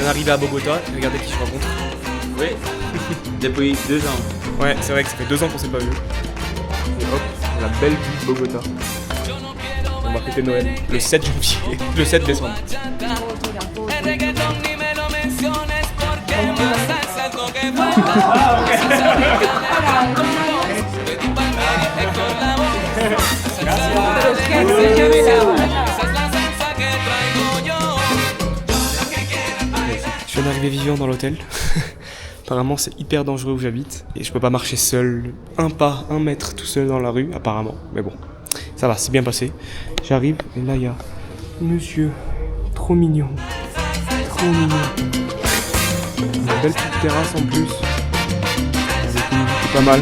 arrivé à Bogota, regardez qui je rencontre. Oui, depuis 2 ans. Ouais, c'est vrai que ça fait 2 ans qu'on s'est pas vu. Et hop, la belle vie de Bogota. On va fêter Noël le 7 janvier, le 7 décembre. Je viens d'arriver vivant dans l'hôtel. Apparemment c'est hyper dangereux où j'habite et je peux pas marcher seul, un pas, 1 mètre tout seul dans la rue apparemment. Mais bon, ça va, c'est bien passé. J'arrive et là il y a monsieur, trop mignon, trop mignon. Une belle petite terrasse en plus, avec une vue qui est pas mal.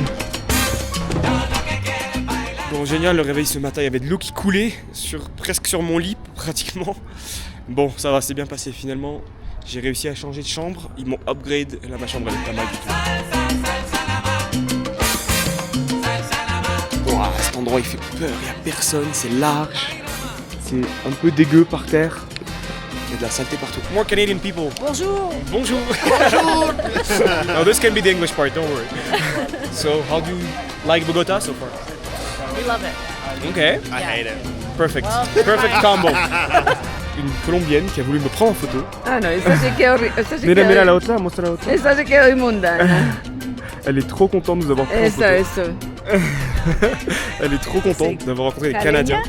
Bon génial, le réveil ce matin, il y avait de l'eau qui coulait presque sur mon lit pratiquement. Bon ça va, c'est bien passé finalement. J'ai réussi à changer de chambre, ils m'ont upgrade, là ma chambre elle est pas mal du tout. Wow, cet endroit il fait peur, il n'y a personne, c'est large, c'est un peu dégueu par terre, il y a de la saleté partout. More Canadian people. Bonjour. Bonjour. Bonjour. Now this can be the English part, don't worry. So how do you like Bogota so far? We love it. Okay. I hate it. Perfect. Perfect combo. Une colombienne qui a voulu me prendre en photo. Ah no, esta se quedó, esta se Mira, quedó, la otra, muestra la otra. esta se quedó inmunda. Elle est trop contente de nous avoir pris en photo. Eso. Elle est trop contente d'avoir rencontré des Canadiens.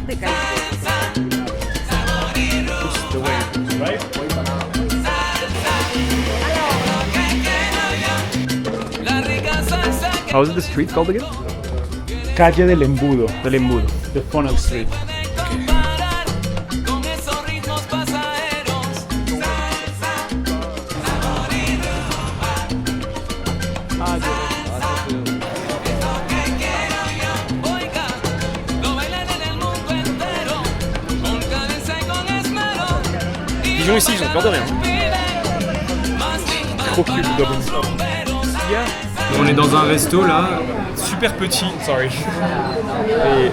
How is the street called again? Calle del Embudo, Del Embudo. the Funnel Street. Les gens ici, ils ont peur de rien. Trop cute, on est dans un resto là, super petit, sorry. Et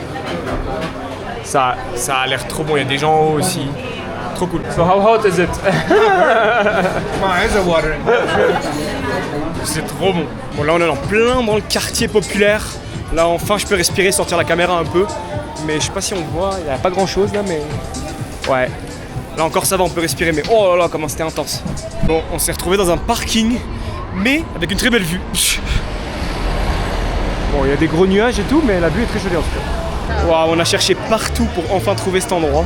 ça a l'air trop bon, il y a des gens en haut aussi. Trop cool. So how hot is it? C'est trop bon. Bon là on est en plein dans le quartier populaire. Là enfin je peux respirer, sortir la caméra un peu. Mais je sais pas si on voit, il n'y a pas grand chose là mais... Ouais. Là encore ça va, on peut respirer mais oh là là comment c'était intense. Bon on s'est retrouvé dans un parking mais avec une très belle vue. Bon il y a des gros nuages et tout mais la vue est très jolie en tout cas. Waouh, on a cherché partout pour enfin trouver cet endroit.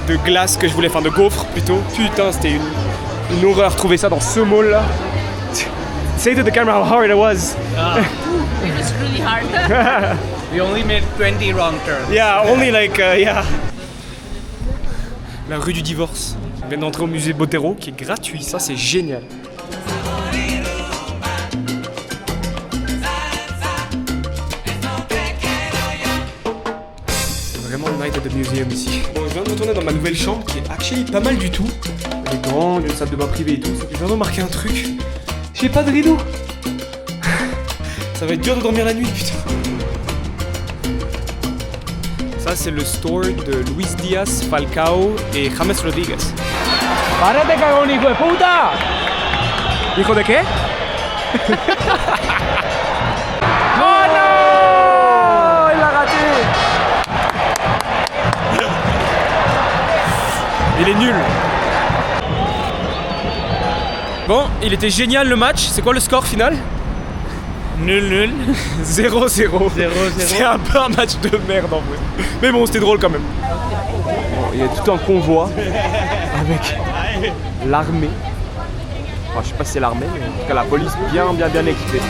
De glace que je voulais, enfin de gaufres plutôt. Putain c'était une horreur trouver ça dans ce mall là. Say to the camera how hard it was. It was really hard. We only made 20 wrong turns. Yeah, only like, yeah. La rue du divorce. On vient d'entrer au musée Botero qui est gratuit, ça c'est génial. C'est vraiment le night at the museum ici. Bon, je viens de retourner dans ma nouvelle chambre qui est actually pas mal du tout. Elle est grande, une salle de bain privée et tout. Je viens de remarquer un truc. J'ai pas de rideau. Ça va être dur de dormir la nuit, putain. Ça c'est le store de Luis Diaz, Falcao et James Rodríguez. ¡Párate, cagón, hijo de puta! Hijo de qué? ¡Oh no! ¡Il a raté! Il est nul. Bon, il était génial le match. C'est quoi le score final? Nul. 0-0. C'est un peu un match de merde en vrai. Mais bon, c'était drôle quand même. Bon, il y a tout un convoi avec l'armée. Enfin, je sais pas si c'est l'armée, mais en tout cas la police bien équipée.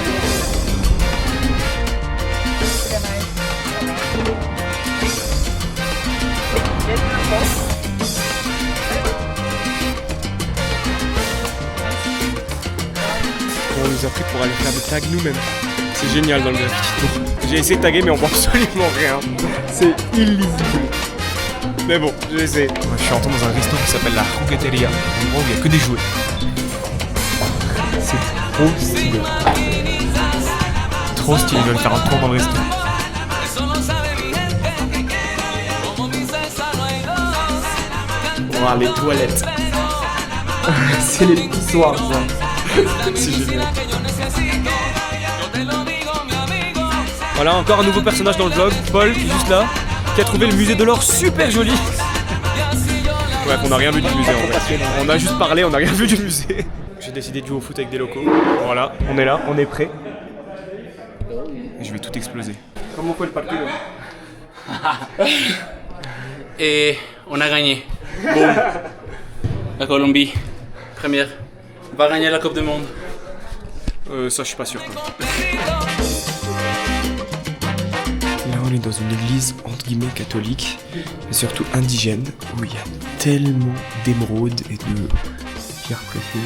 On nous a pris pour aller faire des tags nous-mêmes. C'est génial dans le graffiti. J'ai essayé de taguer mais on voit absolument rien. C'est illisible. Mais bon, j'ai essayé. Moi, je suis entré dans un resto qui s'appelle la Jugueteria. En gros, il n'y a que des jouets. C'est trop stylé. Trop stylé, ils veulent faire un tour dans le resto. Wow, les toilettes. C'est les petits soirs, ça. C'est génial. Voilà, encore un nouveau personnage dans le vlog, Paul, qui est juste là, qui a trouvé le musée de l'or super joli. Bref, on n'a rien vu du musée en fait. On a juste parlé, on n'a rien vu du musée. J'ai décidé de jouer au foot avec des locaux. Voilà, on est là, on est prêt. Et je vais tout exploser. Comment fait le partido? Et on a gagné. Boum. La Colombie, première, va gagner la Coupe du Monde. Ça, je suis pas sûr. Là, on est dans une église entre guillemets catholique, mais surtout indigène, où il y a tellement d'émeraudes et de pierres précieuses.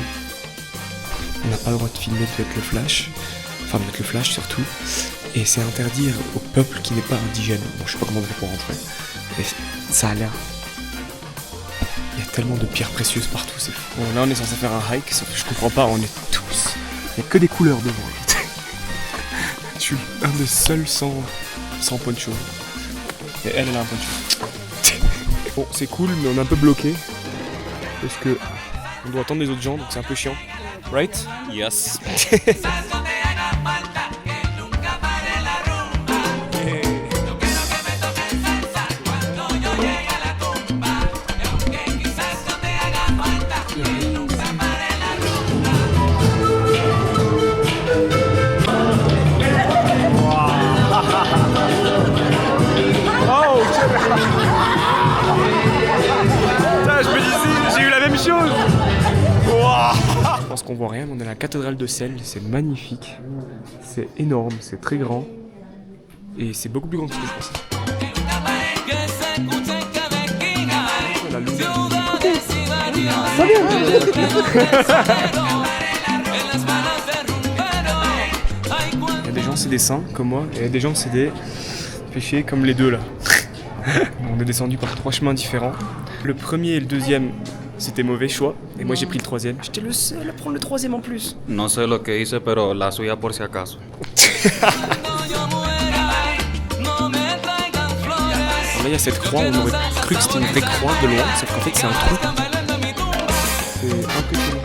On n'a pas le droit de filmer avec le flash, enfin avec le flash surtout, et c'est interdit au peuple qui n'est pas indigène. Bon, je sais pas comment on fait pour rentrer, mais ça a l'air. Il y a tellement de pierres précieuses partout, c'est fou. Bon, là, on est censé faire un hike, sauf que je comprends pas, on est tous. Il n'y a que des couleurs devant. Je suis un des seuls sans poncho. Et elle a un poncho. Bon, c'est cool, mais on est un peu bloqué. Parce que on doit attendre les autres gens, donc c'est un peu chiant. Right? Yes. Je me disais, j'ai eu la même chose. Wow. Je pense qu'on voit rien, mais on est à la cathédrale de Celles, c'est magnifique. C'est énorme, c'est très grand. Et c'est beaucoup plus grand que ce que je pensais. La lune. Il y a des gens c'est des saints comme moi, et il y a des gens c'est des péchés comme les deux là. On est descendu par 3 chemins différents. Le premier et le deuxième, c'était mauvais choix. Et moi, j'ai pris le troisième. J'étais le seul à prendre le troisième en plus. No sé lo que hice, pero la suya por si acaso. Alors là, il y a cette croix. On aurait cru que c'était une vraie croix de loin. Sauf qu'en fait, c'est un trou. C'est impressionnant.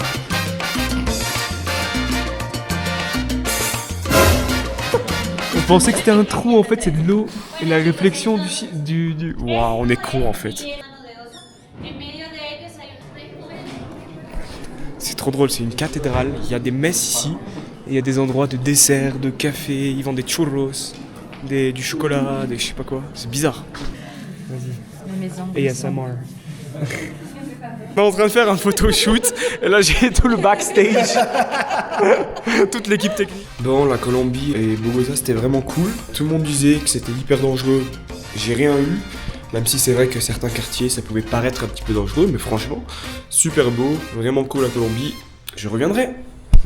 On pensait que c'était un trou, en fait, c'est de l'eau. Et la réflexion du... Waouh, on est con en fait. C'est trop drôle, c'est une cathédrale, il y a des messes ici, et il y a des endroits de dessert, de café, ils vendent des churros, du chocolat, des je sais pas quoi, c'est bizarre. Vas-y. ASMR. On est en train de faire un photoshoot, et là j'ai tout le backstage, toute l'équipe technique. Bon, la Colombie et Bogota c'était vraiment cool, tout le monde disait que c'était hyper dangereux, j'ai rien eu. Même si c'est vrai que certains quartiers, ça pouvait paraître un petit peu dangereux, mais franchement, super beau, vraiment cool la Colombie, je reviendrai.